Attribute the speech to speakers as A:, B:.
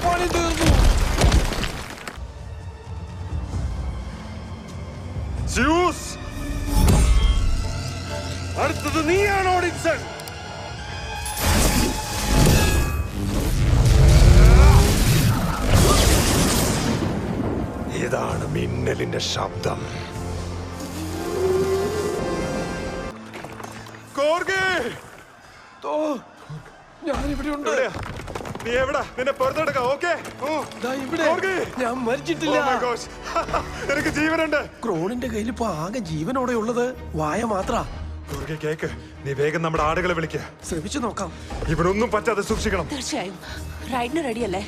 A: പണി തീർന്നു.
B: സ്യൂസ്, അടുത്തത് നീയാണ് ഓഡിൻസൺ. ഇതാണ് മിന്നലിന്റെ ശബ്ദം.
A: ഞാനിവിടെ ഉണ്ട്.
B: നീ എവിടാ? നിന്നെ പുറത്തെടുക്കാം. ഓക്കെ,
A: ഞാൻ മരിച്ചിട്ടില്ല.
B: എനിക്ക് ജീവനുണ്ട്.
A: ക്രോണിന്റെ കയ്യിൽ ഇപ്പൊ ആകെ ജീവനോടെ ഉള്ളത് വായ മാത്ര.
B: കേക്ക്, നീ വേഗം നമ്മുടെ ആടുകളെ വിളിക്കുക.
A: ശ്രമിച്ചു നോക്കാം.
B: ഇവനൊന്നും പറ്റാതെ സൂക്ഷിക്കണം.
C: തീർച്ചയായും റൈഡിന് റെഡിയല്ലേ?